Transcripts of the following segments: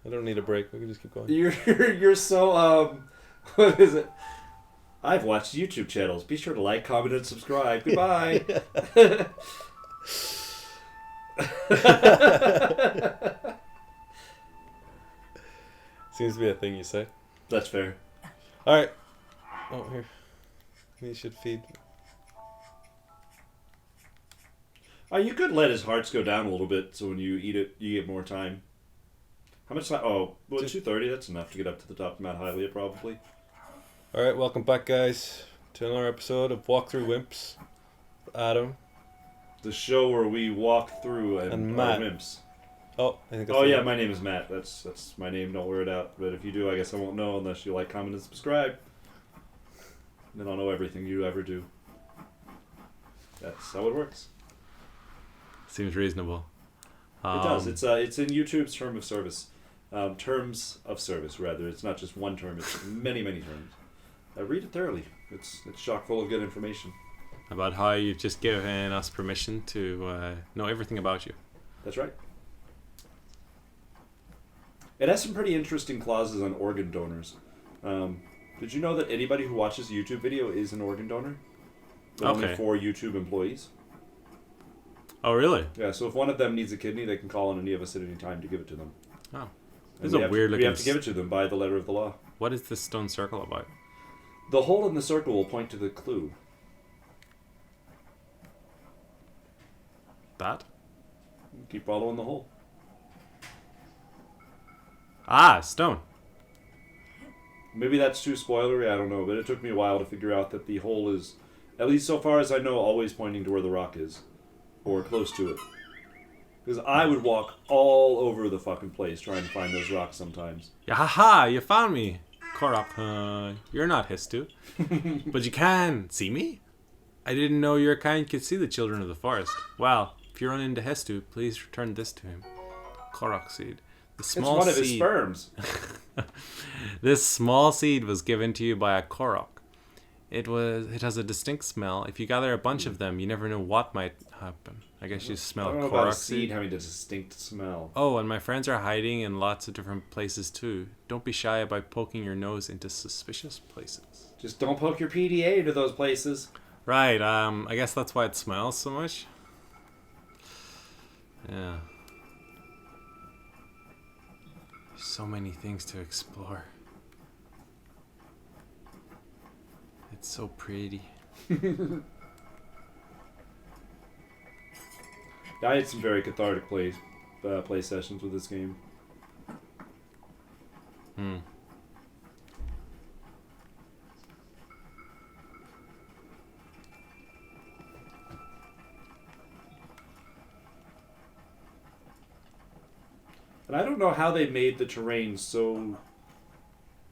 I don't need a break. We can just keep going. You're so what is it? I've watched YouTube channels. Be sure to like, comment, and subscribe. Goodbye. Seems to be a thing you say. That's fair. All right. Oh, here. You should feed. You could let his hearts go down a little bit, so when you eat it, you get more time. How much time? Oh, well, 2:30. That's enough to get up to the top of Mount Hylia, probably. All right, welcome back, guys, to another episode of Walk Through Wimps. Adam. The show where we walk through and Matt. our wimps. Oh, I think that's Oh yeah, my name is Matt. That's my name. Don't wear it out. But if you do, I guess I won't know unless you like, comment, and subscribe. Then I'll know everything you ever do. That's how it works. Seems reasonable. It does. It's in YouTube's term of service. Terms of service, rather. It's not just one term. It's many terms. Read it thoroughly. It's chock full of good information. About how you've just given us permission to know everything about you. That's right. It has some pretty interesting clauses on organ donors. Did you know that anybody who watches a YouTube video is an organ donor? But only for YouTube employees. Oh, really? Yeah, so if one of them needs a kidney, they can call on any of us at any time to give it to them. Oh. This is a weird looking... We have to give it to them by the letter of the law. What is this stone circle about? The hole in the circle will point to the clue. That? Keep following the hole. Ah, stone. Maybe that's too spoilery, I don't know, but it took me a while to figure out that the hole is, at least so far as I know, always pointing to where the rock is. Or close to it. Because I would walk all over the fucking place trying to find those rocks sometimes. Yeah, haha, you found me. Korok, you're not Histu. But you can see me? I didn't know your kind could see the children of the forest. Well, if you run into Histu, please return this to him. Korok seed. The small it's one seed. of his sperms. This small seed was given to you by a Korok. It has a distinct smell. If you gather a bunch of them, you never know what might happen. I guess you smell I don't know Korok about a seed seed having a distinct smell. Oh, and my friends are hiding in lots of different places too. Don't be shy about poking your nose into suspicious places. Just don't poke your PDA into those places. Right, I guess that's why it smells so much. Yeah. There's so many things to explore. It's so pretty. I had some very cathartic play sessions with this game. Hmm. And I don't know how they made the terrain so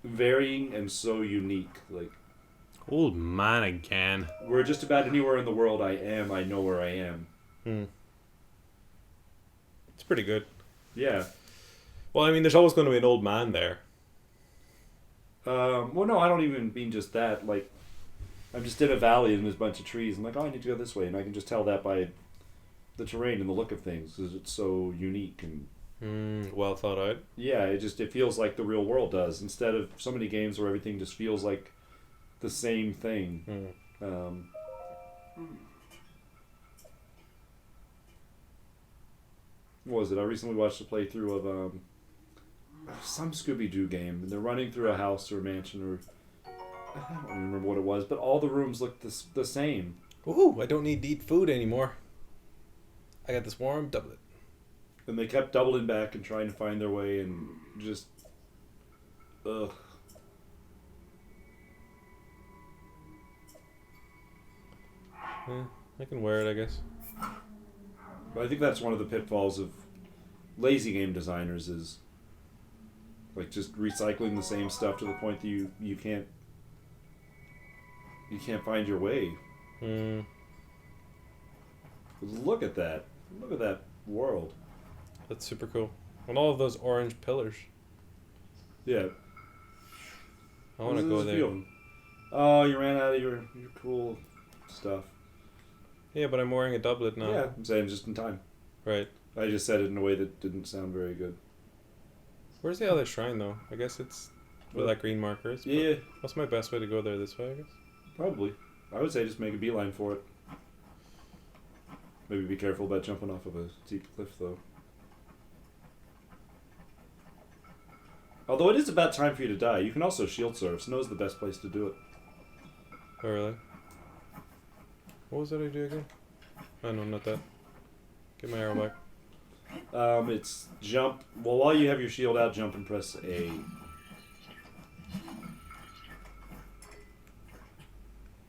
varying and so unique. Like, old man again. Where just about anywhere in the world I know where I am. Hmm. It's pretty good. Yeah. Well, I mean, there's always going to be an old man there. Well, no, I don't even mean just that. Like, I'm just in a valley and there's a bunch of trees. I'm like, oh, I need to go this way. And I can just tell that by the terrain and the look of things because it's so unique and... well thought out. Yeah, it feels like the real world does. Instead of so many games where everything just feels like the same thing. What was it? I recently watched a playthrough of some Scooby-Doo game. And they're running through a house or a mansion or... I don't even remember what it was, but all the rooms looked the same. Ooh, I don't need to eat food anymore. I got this warm doublet. And they kept doubling back and trying to find their way and just... Ugh. Yeah, I can wear it, I guess. But I think that's one of the pitfalls of lazy game designers is like just recycling the same stuff to the point that you can't find your way. Look at that. Look at that world. That's super cool. And all of those orange pillars. Yeah. I want to go there. Feeling? Oh, you ran out of your cool stuff. Yeah, but I'm wearing a doublet now. Yeah, I'm saying just in time. Right. I just said it in a way that didn't sound very good. Where's the other shrine though? I guess it's where that green marker is. Yeah, What's my best way to go there? This way, I guess. probably. I would say just make a beeline for it. Maybe be careful about jumping off of a steep cliff, though. Although it is about time for you to die, you can also shield surf. Snow's the best place to do it. Oh really? What was that I do again? Oh no, not that. Get my arrow back. It's jump. Well, while you have your shield out, jump and press A.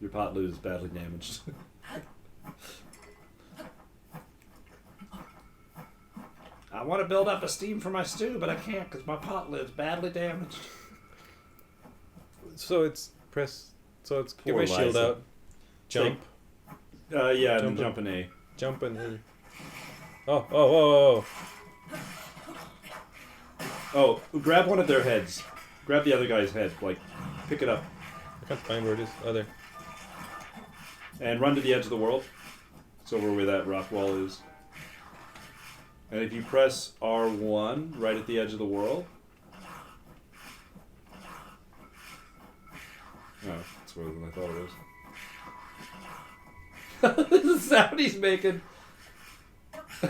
Your pot lid is badly damaged. I want to build up a steam for my stew, but I can't because my pot lid's badly damaged. So it's press. So it's get Poor my shield Liza. out. Jump. Yeah, and Jump then jump in A. Jump and. Oh! Whoa! Oh, grab one of their heads. Grab the other guy's head. Like, pick it up. I can't find where it is. Oh, there. And run to the edge of the world. It's over where that rock wall is. And if you press R1 right at the edge of the world. Oh, that's more than I thought it was. The sound he's making. Oh,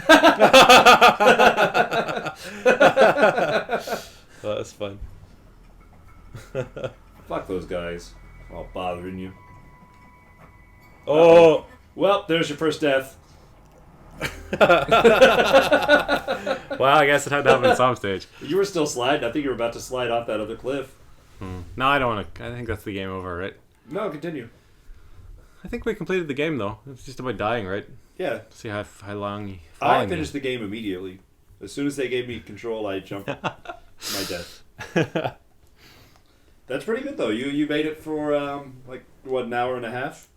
that's fun. Fuck those guys. All bothering you. Oh! Well, there's your first death. Well, I guess it had to happen at some stage. You were still sliding. I think you were about to slide off that other cliff. No, I don't want to. I think that's the game over, right? No, continue. I think we completed the game though. It's just about dying, right? Yeah. See how long you. I finished the game immediately. As soon as they gave me control, I jumped to my death. That's pretty good though. You made it for like what, an hour and a half?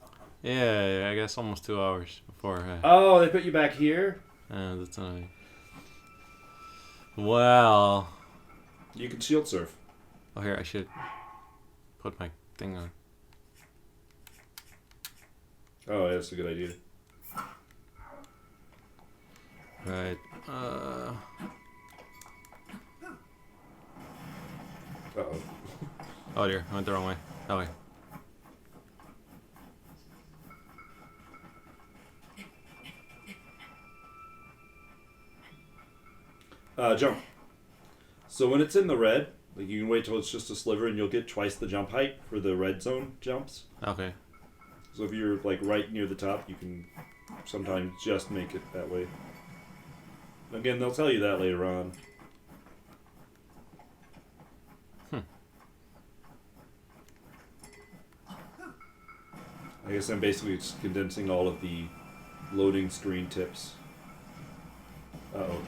Yeah, I guess almost 2 hours before. Oh, they put you back here. That's annoying. Well, You can shield surf. oh here I should put my thing on. Oh, yeah, that's a good idea. Right. Uh-oh. Oh dear, I went the wrong way. That way. Jump. So when it's in the red, like you can wait till it's just a sliver and you'll get twice the jump height for the red zone jumps. Okay. So if you're like right near the top, you can sometimes just make it that way. Again, they'll tell you that later on. I guess I'm basically just condensing all of the loading screen tips. Uh-oh.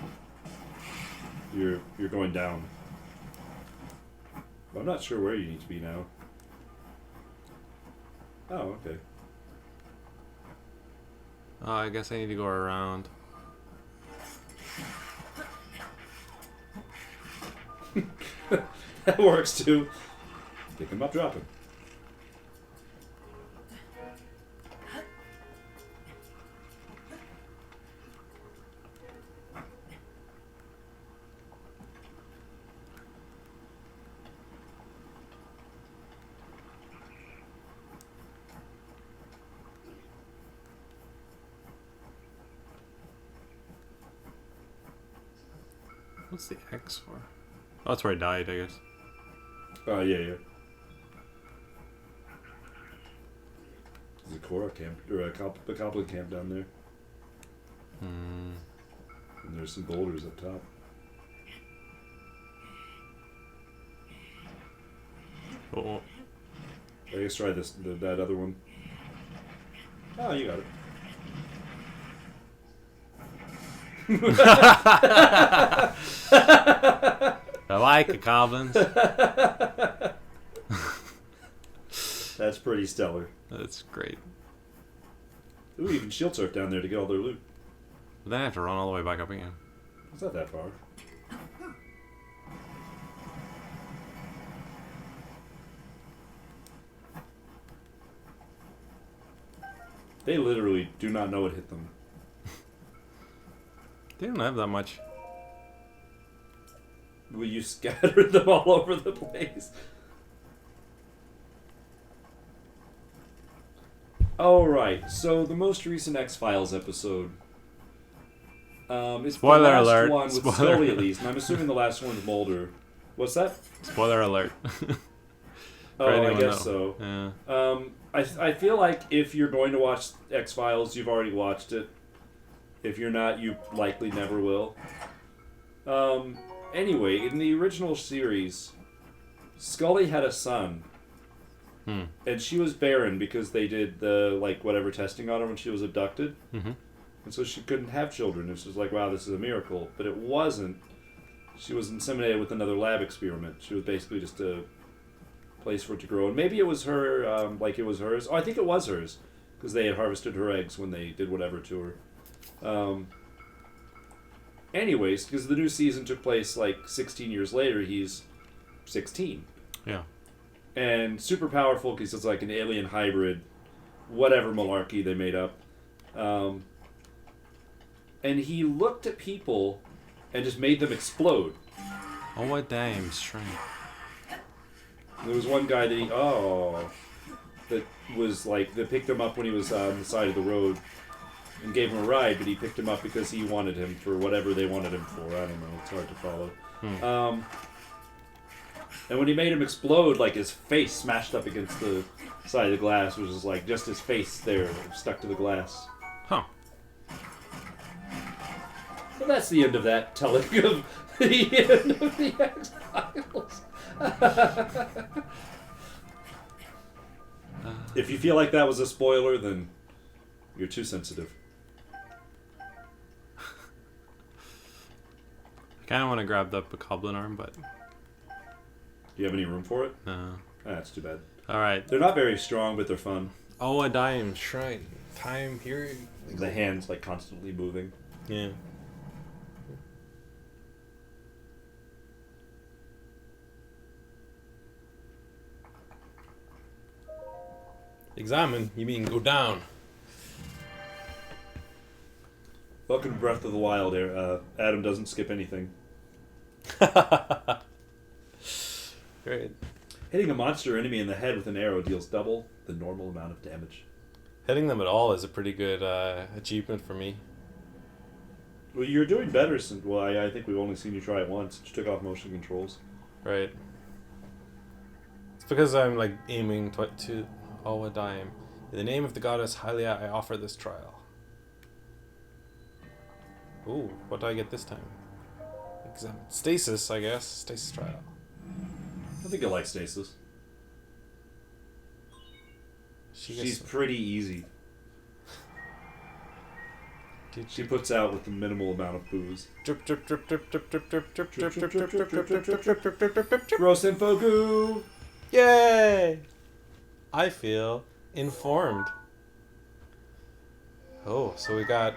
You're going down. I'm not sure where you need to be now. Oh, okay. Oh, I guess I need to go around. That works too. Pick him up, drop him. What's the X for? Oh, that's where I died, I guess. Oh, yeah. There's a Korra camp, or a Goblin camp down there. And there's some boulders up top. Oh, I guess try this, that other one. Oh, you got it. I like the goblins. That's pretty stellar. That's great. Ooh, you can shield surf down there to get all their loot. But then I have to run all the way back up again. It's not that far. They literally do not know what hit them. They don't have that much. Will you scatter them all over the place? Alright, so the most recent X-Files episode. It's Spoiler the last alert. one with Spoiler Scully alert. at least, and I'm assuming the last one with Mulder. What's that? Spoiler alert. Oh, I anyone guess though. so. Yeah. I feel like if you're going to watch X-Files, you've already watched it. If you're not, you likely never will. Anyway, in the original series, Scully had a son. And she was barren because they did the, like, whatever testing on her when she was abducted. Mm-hmm. And so she couldn't have children. It was just like, wow, this is a miracle. But it wasn't. She was inseminated with another lab experiment. She was basically just a place for it to grow. And maybe it was her, like it was hers. Oh, I think it was hers. Because they had harvested her eggs when they did whatever to her. Anyways, because the new season took place like 16 years later, he's 16. Yeah. And super powerful because it's like an alien hybrid, whatever malarkey they made up. And he looked at people and just made them explode. Oh, what damn strength. There was one guy that was like, that picked him up when he was on the side of the road and gave him a ride, but he picked him up because he wanted him for whatever they wanted him for. I don't know, it's hard to follow. And when he made him explode, like his face smashed up against the side of the glass, which was like just his face there stuck to the glass. Huh. So that's the end of that telling of the end of the X-Files. If you feel like that was a spoiler, then you're too sensitive. I kind of want to grab the Bokoblin arm, but Do you have any room for it? no. That's too bad. All right. They're not very strong, but they're fun. Oh, a dime shrine. Time here. The hands like constantly moving. Yeah. Examine? You mean go down? Welcome to Breath of the Wild. Adam doesn't skip anything. Great. Hitting a monster enemy in the head with an arrow deals double the normal amount of damage. Hitting them at all is a pretty good achievement for me. Well, you're doing better since. Well, I think we've only seen you try it once. You took off motion controls. Right. It's because I'm like aiming to a dime. In the name of the goddess Hylia, I offer this trial. Ooh, what do I get this time? Examine. Stasis, I guess. Stasis trial. I think I like Stasis. She's pretty easy. She puts out with the minimal amount of booze. Drip, drip, drip, drip, drip, drip, drip, drip, drip, drip, drip, drip, drip, drip, drip, drip, drip, drip, drip, drip. Gross info goo! Yay! I feel informed. Oh, so we got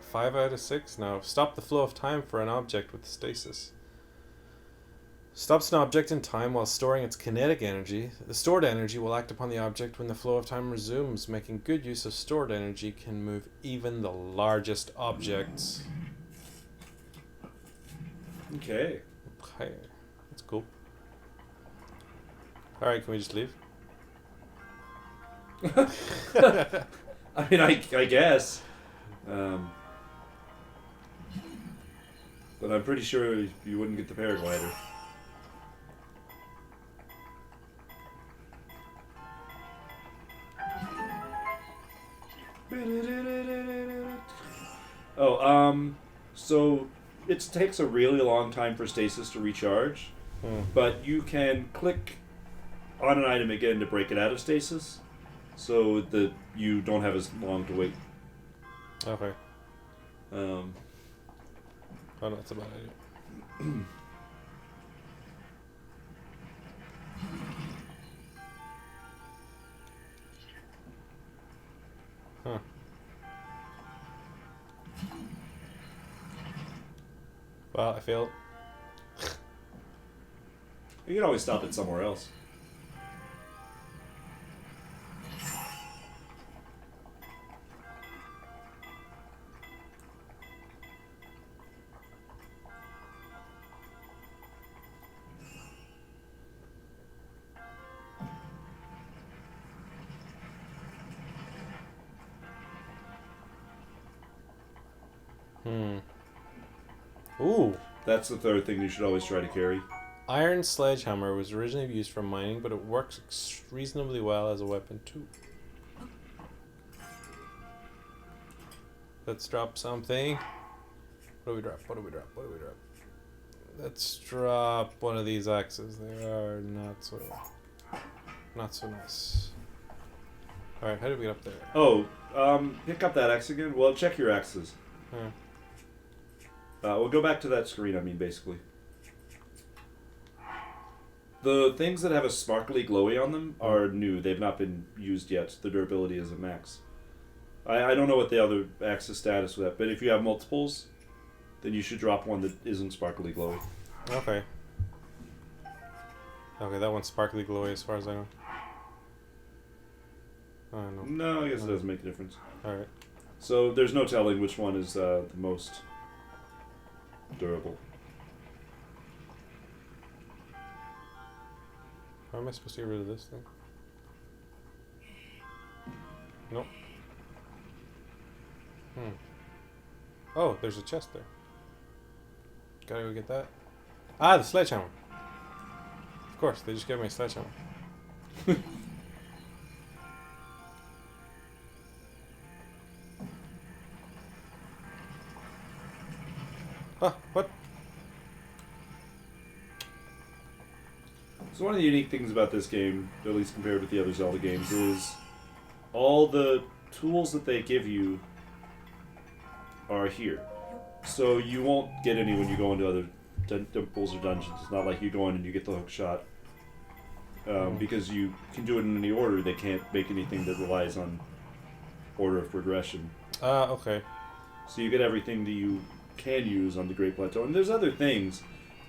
5 out of 6 now. Stop the flow of time for an object with stasis. Stops an object in time while storing its kinetic energy. The stored energy will act upon the object when the flow of time resumes. Making good use of stored energy can move even the largest objects. Okay. Okay, that's cool. Alright, can we just leave? I mean, I guess. But I'm pretty sure you wouldn't get the paraglider. Oh, so it takes a really long time for stasis to recharge, but you can click on an item again to break it out of stasis, so that you don't have as long to wait. Okay. Oh, no, that's a bad idea. Huh. Well, I failed. You can always stop it somewhere else. Ooh. That's the third thing you should always try to carry. Iron sledgehammer was originally used for mining, but it works reasonably well as a weapon too. Let's drop something. What do we drop? What do we drop? What do we drop? Let's drop one of these axes. They are not so nice. Alright, how did we get up there? Oh, pick up that axe again. Well, check your axes. Huh. We'll go back to that screen, I mean, basically. The things that have a sparkly glowy on them are new. They've not been used yet. The durability is at max. I don't know what the other axis status with that, but if you have multiples, then you should drop one that isn't sparkly glowy. Okay. Okay, that one's sparkly glowy as far as I know. I don't know. No, I guess it doesn't make a difference. Alright. So there's no telling which one is the most durable. How am I supposed to get rid of this thing? Nope. Oh, there's a chest there. Gotta go get that. Ah, the sledgehammer. Of course, they just gave me a sledgehammer. Huh, what? So one of the unique things about this game, at least compared with the other Zelda games, is all the tools that they give you are here. So you won't get any when you go into other temples or dungeons. It's not like you go in and you get the hook shot. Because you can do it in any order, they can't make anything that relies on order of progression. Okay. So you get everything that you can use on the Great Plateau. And there's other things,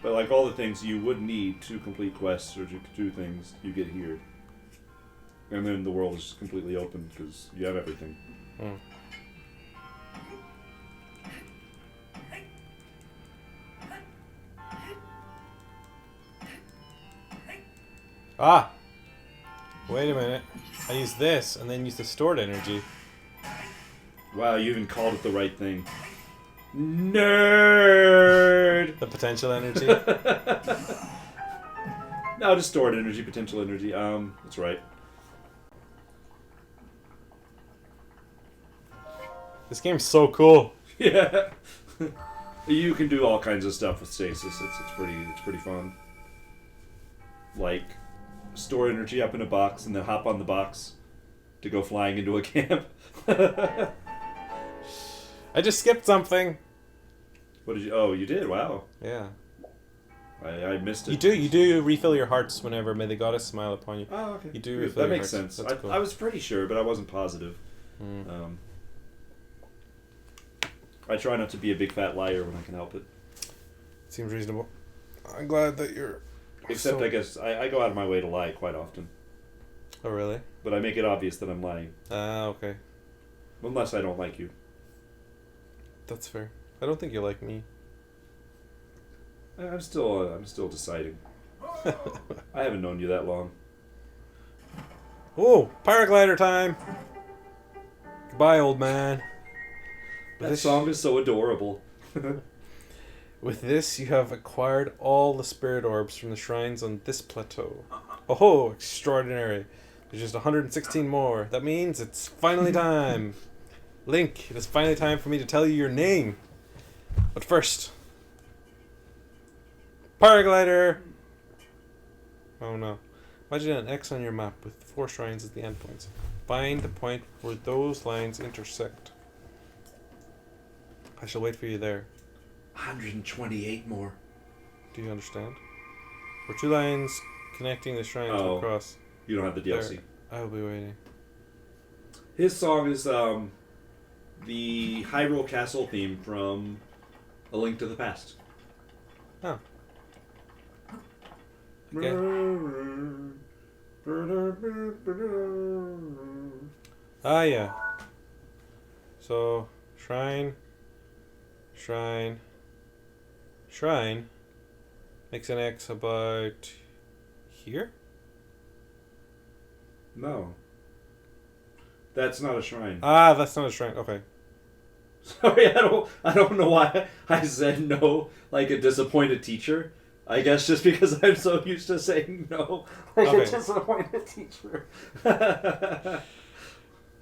but like all the things you would need to complete quests or to do things, you get here. And then the world is just completely open because you have everything. Ah! Wait a minute. I use this and then use the stored energy. Wow, you even called it the right thing. Nerd! The potential energy. No, just stored energy, potential energy. That's right. This game's so cool. Yeah. You can do all kinds of stuff with stasis. It's pretty fun. Like store energy up in a box and then hop on the box to go flying into a camp. I just skipped something. What did you? Oh, you did. Wow. Yeah. I missed it. You do refill your hearts whenever may the goddess smile upon you. Oh, okay. You do Good. refill That your makes hearts. sense. That's cool. I was pretty sure, but I wasn't positive. I try not to be a big fat liar when I can help it. Seems reasonable. I'm glad that you're... Except I guess I go out of my way to lie quite often. Oh, really? But I make it obvious that I'm lying. Ah, okay. Unless I don't like you. That's fair. I don't think you like me. I'm still deciding. I haven't known you that long. Oh, paraglider time! Goodbye, old man. That song is so adorable. With this, you have acquired all the spirit orbs from the shrines on this plateau. Oh, extraordinary. There's just 116 more. That means it's finally time. Link, it is finally time for me to tell you your name. But first... Paraglider! Oh no. Imagine an X on your map with 4 shrines as the endpoints. Find the point where those lines intersect. I shall wait for you there. 128 more. Do you understand? Where 2 lines connecting the shrines will cross. You don't have the DLC. There, I will be waiting. His song is the Hyrule Castle theme from A Link to the Past. Oh. Okay. Ah, yeah. So, shrine makes an X about here? No. That's not a shrine. Ah, that's not a shrine. Okay. Sorry, I don't know why I said no like a disappointed teacher. I guess just because I'm so used to saying no like Okay. a disappointed teacher.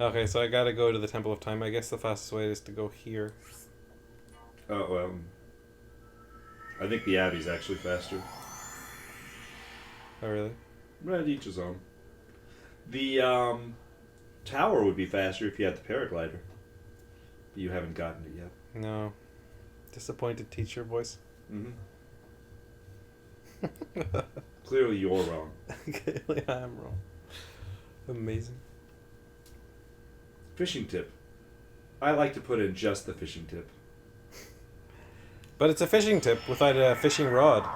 Okay, so I gotta go to the Temple of Time. I guess the fastest way is to go here. Oh, I think the Abbey's actually faster. Oh, really? Right, each his own. The tower would be faster if you had the paraglider. You haven't gotten it yet. No. Disappointed teacher voice. Mm-hmm. Clearly you're wrong. Clearly I am wrong. Amazing. Fishing tip. I like to put in just the fishing tip. But it's a fishing tip without a fishing rod.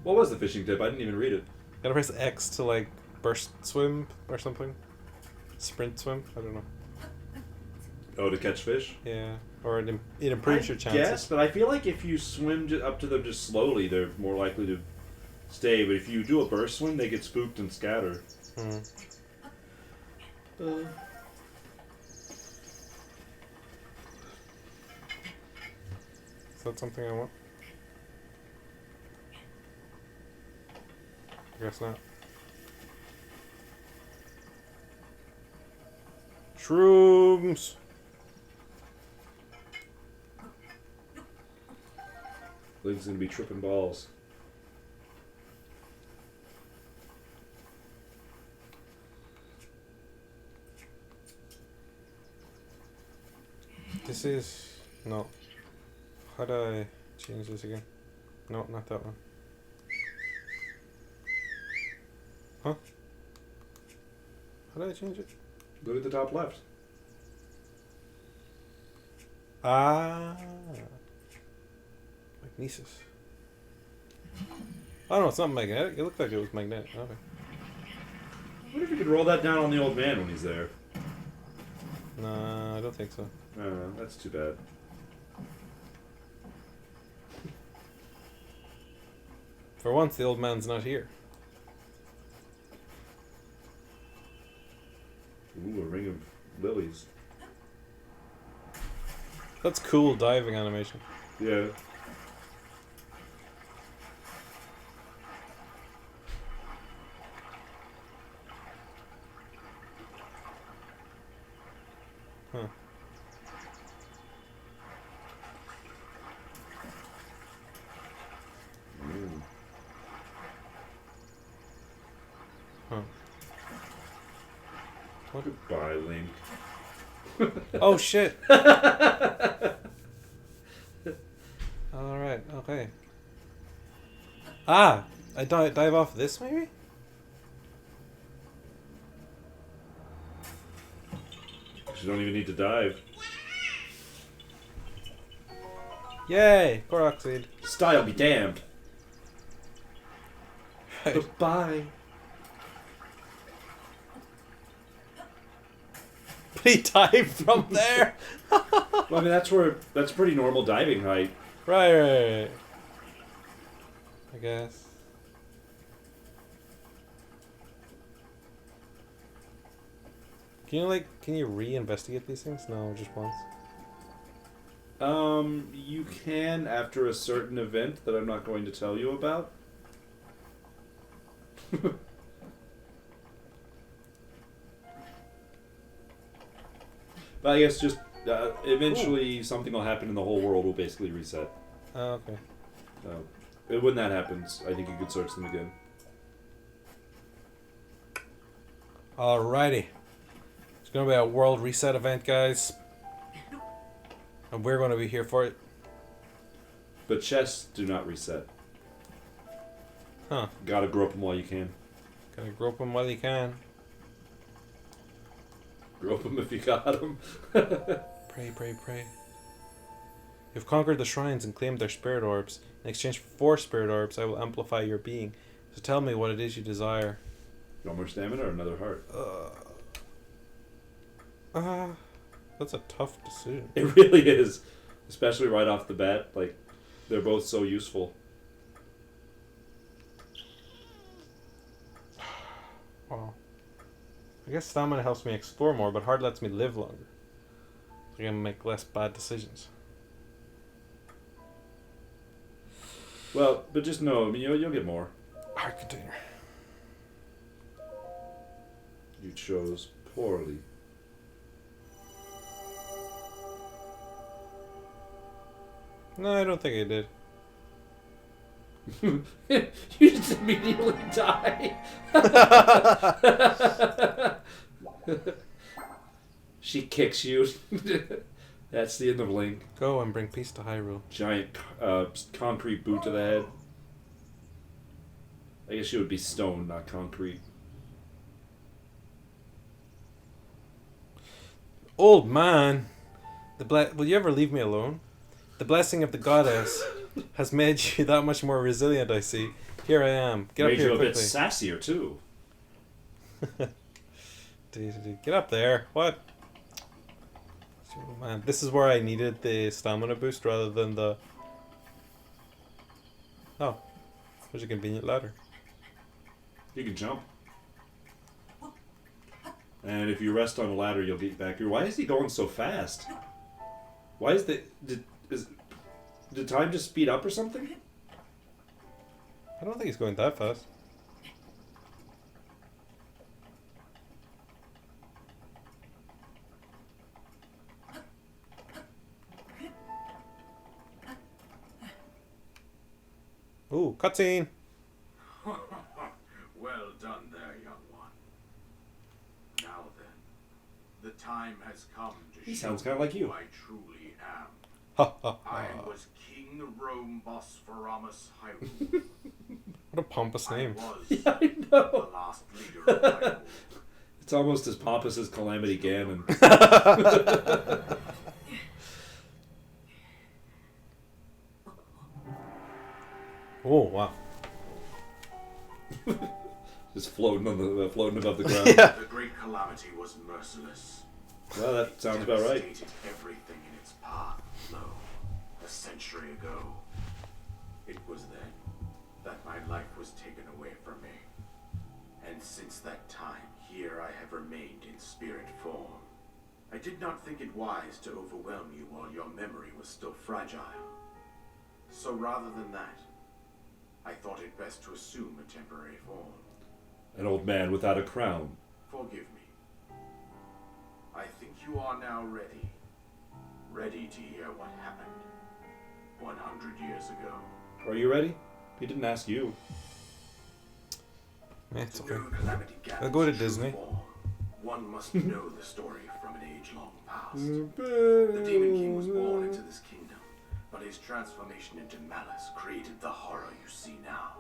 What was the fishing tip? I didn't even read it. Gotta press X to like burst swim or something. Sprint swim? I don't know. Oh, to catch fish? Yeah. Or it improves your chances. Yes, but I feel like if you swim up to them just slowly, they're more likely to stay. But if you do a burst swim, they get spooked and scatter. Hmm. Is that something I want? I guess not. Shrooms! Link's gonna be tripping balls. This is... No. How do I change this again? No, not that one. Huh? How do I change it? Look at the top left. Ah. Magnesis. Oh no, it's not magnetic. It looked like it was magnetic. Okay. What if you could roll that down on the old man when he's there? No, I don't think so. I don't know. That's too bad. For once, the old man's not here. Ooh, a ring of lilies. That's cool diving animation. Yeah. Huh. Mm. Huh. What? Goodbye, Link. Oh shit! Alright, okay. Ah! I dive off this maybe? You don't even need to dive. Yay! Korok seed. Style be damned. Right. Goodbye. But he dived from there! Well, I mean, that's pretty normal diving height. Right. I guess. Can you re-investigate these things? No, just once. You can after a certain event that I'm not going to tell you about. But I guess just eventually something will happen and the whole world will basically reset. Oh, okay. When that happens, I think you could search them again. Alrighty. It's gonna be a world reset event, guys. And we're gonna be here for it. But chests do not reset. Huh. Gotta grope them while you can. Gotta grope them while you can. Grope them if you got them. Pray, pray, pray. You've conquered the shrines and claimed their spirit orbs. In exchange for 4 spirit orbs, I will amplify your being. So tell me what it is you desire. No more stamina or another heart? That's a tough decision. It really is. Especially right off the bat. Like, they're both so useful. Wow. I guess stamina helps me explore more, but heart lets me live longer. I can make less bad decisions. Well, but just know, I mean, you'll get more. Hard container. You chose poorly. No, I don't think I did. You just immediately die. She kicks you. That's the end of Link. Go and bring peace to Hyrule. Giant concrete boot to the head. I guess she would be stone, not concrete. Old man, will you ever leave me alone? The blessing of the goddess has made you that much more resilient, I see. Here I am. Get Made up here you a bit quickly. sassier too. Get up there. What? Oh, man, this is where I needed the stamina boost rather than the... Oh. There's a convenient ladder. You can jump. And if you rest on the ladder, you'll get back here. Why is he going so fast? Why is the... Did time just speed up or something? I don't think he's going that fast. Ooh, cutscene! Well done there, young one. Now then, the time has come to He show sounds kinda like you. who I truly am. Ha ha I ha. was King Rome Bosphoramus Hyrule. What a pompous name. I was Yeah, I know. the last leader of Hyrule. It's almost as pompous as Calamity Ganon. Oh, wow. Just floating above the ground. Yeah. The great calamity was merciless. Well, that sounds about right. Devastated everything in its path, lo, a century ago. It was then that my life was taken away from me. And since that time, here I have remained in spirit form. I did not think it wise to overwhelm you while your memory was still fragile. So rather than that, I thought it best to assume a temporary form. An old man without a crown. Forgive me. I think you are now ready. Ready to hear what happened 100 years ago. Are you ready? He didn't ask you. Yeah, it's To okay. know Calamity Ganon's I'll go to true Disney. form, one must know the story from an age long past. The Demon King was born into this kingdom, but his transformation into malice created the horror you see now.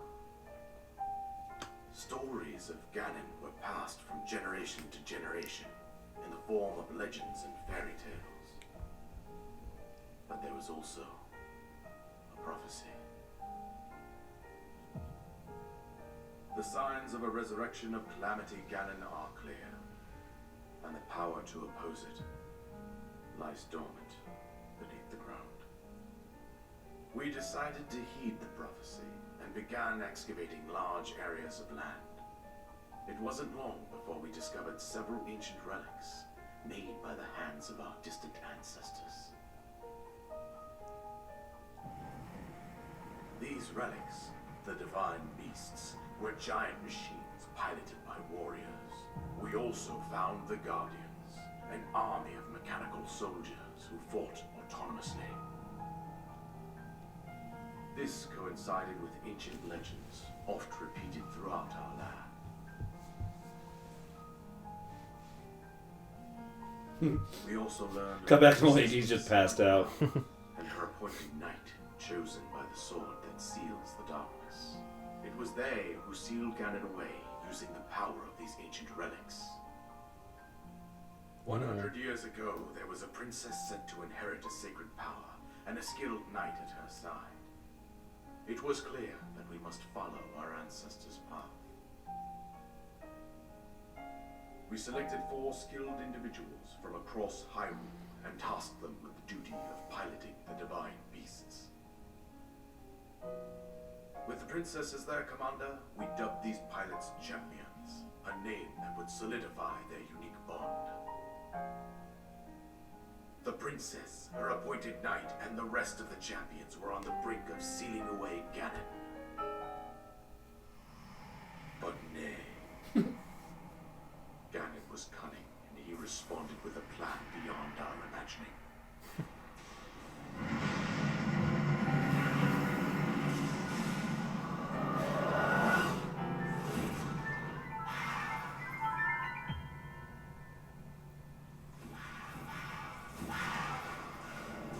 Stories of Ganon were passed from generation to generation in the form of legends and fairy tales. But there was also a prophecy. The signs of a resurrection of Calamity Ganon are clear, and the power to oppose it lies dormant beneath the ground. We decided to heed the prophecy and began excavating large areas of land. It wasn't long before we discovered several ancient relics made by the hands of our distant ancestors. These relics, the divine beasts, were giant machines piloted by warriors. We also found the Guardians, an army of mechanical soldiers who fought autonomously. This coincided with ancient legends, oft repeated throughout our land. We also learned Come back of to the the lady, he's just passed out. and her appointed knight, chosen by the sword that seals the darkness. It was they who sealed Ganon away, using the power of these ancient relics. 100 years ago, there was a princess sent to inherit a sacred power, and a skilled knight at her side. It was clear that we must follow our ancestors' path. We selected 4 skilled individuals from across Hyrule and tasked them with the duty of piloting the divine beasts. With the princess as their commander, we dubbed these pilots champions, a name that would solidify their unique bond. The princess, her appointed knight, and the rest of the champions were on the brink of sealing away Ganon. But nay. Ganon was cunning, and he responded with a plan beyond our imagining.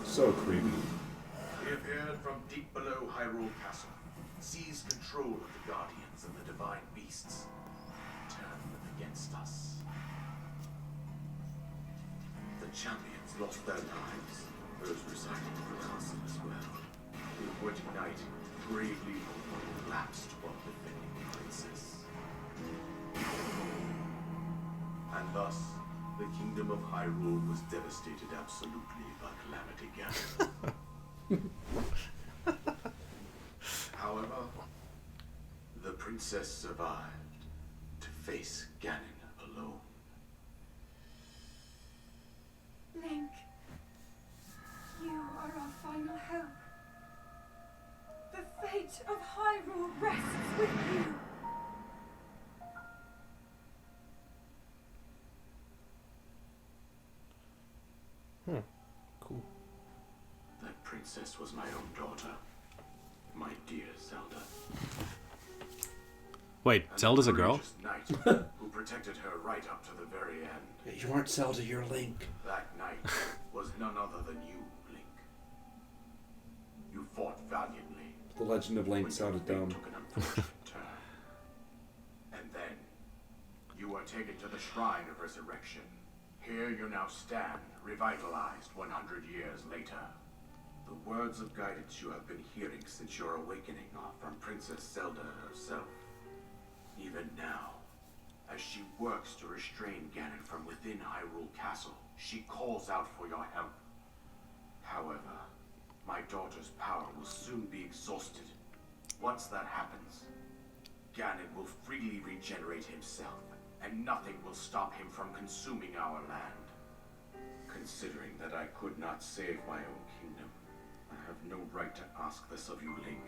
So creepy. He appeared from deep below Hyrule Castle, seized control of the Guardians and the Divine Beasts, turned them against us. The champions lost their lives, those residing in the castle as well. The appointed knight bravely collapsed while defending the princess. And thus, the kingdom of Hyrule was devastated absolutely by Calamity Ganon. However, the princess survived to face Ganon alone. Link, you are our final hope. The fate of Hyrule rests with you. Cool. That princess was my own daughter, my dear Zelda. Wait, And Zelda's a the girl? courageous knight who protected her right up to the very end. You aren't Zelda, you're Link. That knight was none other than you, Link. You fought valiantly. The Legend of Link when sounded your fate dumb. took an unfortunate turn. And then, you were taken to the Shrine of Resurrection. Here you now stand, revitalized 100 years later. The words of guidance you have been hearing since your awakening are from Princess Zelda herself. Even now, as she works to restrain Ganon from within Hyrule Castle, she calls out for your help. However, my daughter's power will soon be exhausted. Once that happens, Ganon will freely regenerate himself, and nothing will stop him from consuming our land. Considering that I could not save my own kingdom, I have no right to ask this of you, Link.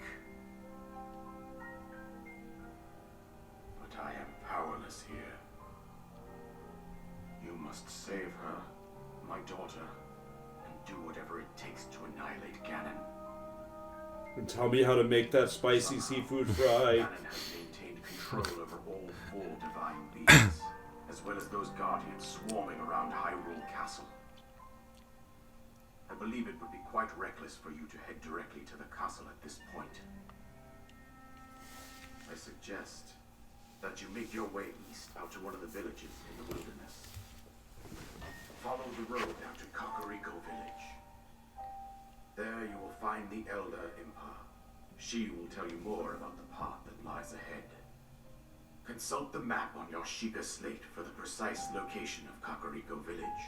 But I am powerless here. You must save her, my daughter, and do whatever it takes to annihilate Ganon. And tell me how to make that spicy seafood fry. Ganon has maintained control over all 4 divine beings, as well as those guardians swarming around Hyrule Castle. I believe it would be quite reckless for you to head directly to the castle at this point. I suggest that you make your way east out to one of the villages in the wilderness. Follow the road down to Kakariko Village. There you will find the Elder Impa. She will tell you more about the path that lies ahead. Consult the map on your Sheikah slate for the precise location of Kakariko Village.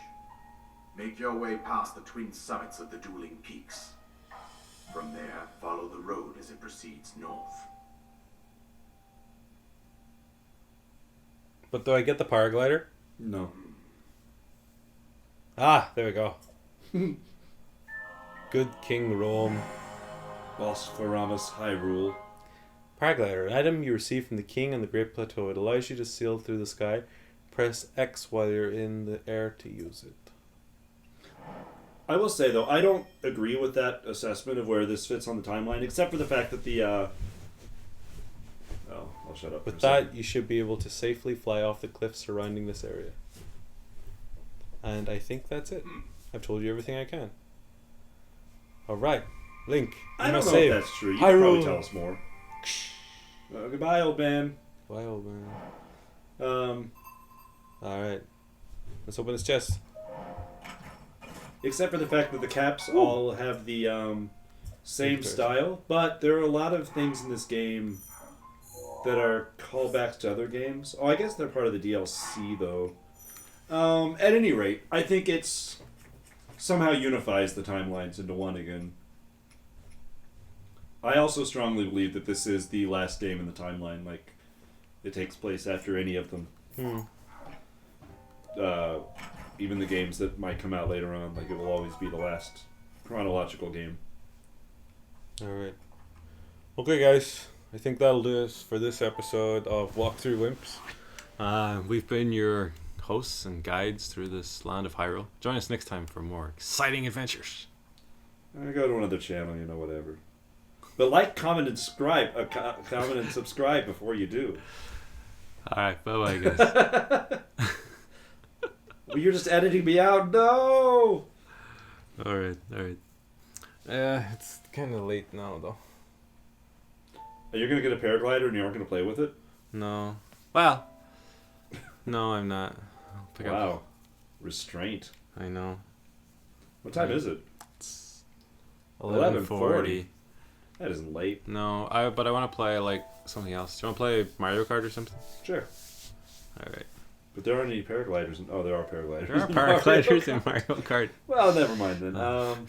Make your way past the twin summits of the dueling peaks. From there, follow the road as it proceeds north. But do I get the paraglider? No. Ah, there we go. Good King Rome. Bosphoramus Hyrule. Paraglider, an item you receive from the king on the Great Plateau. It allows you to sail through the sky. Press X while you're in the air to use it. I will say, though, I don't agree with that assessment of where this fits on the timeline, except for the fact that the, Oh, I'll shut up. With for a second. that, you should be able to safely fly off the cliffs surrounding this area. And I think that's it. I've told you everything I can. Alright, Link, you I don't must know save. if that's true. You can probably Hyrule. tell us more. Goodbye, old man. Why, old man? Alright. Let's open this chest. Except for the fact that the caps all have the same style, but there are a lot of things in this game that are callbacks to other games. Oh, I guess they're part of the DLC, though. At any rate, I think it's somehow unifies the timelines into one again. I also strongly believe that this is the last game in the timeline. Like, it takes place after any of them. even the games that might come out later on. Like, it will always be the last chronological game. Alright. Okay, guys. I think that'll do us for this episode of Walk Through Wimps. We've been your hosts and guides through this land of Hyrule. Join us next time for more exciting adventures. Go to another channel, whatever. But like, comment, and subscribe. Comment and subscribe before you do. Alright, bye-bye, guys. Well, you're just editing me out. No! Alright. It's kind of late now, though. Are you going to get a paraglider and you aren't going to play with it? No. Well, no, I'm not. I'll pick Wow. up. Restraint. I know. What time is it? It's 11:40. That isn't late. No, but I want to play like something else. Do you want to play Mario Kart or something? Sure. All right. But there aren't any paragliders. Oh, there are paragliders. There are paragliders in Mario Kart. Well, never mind then.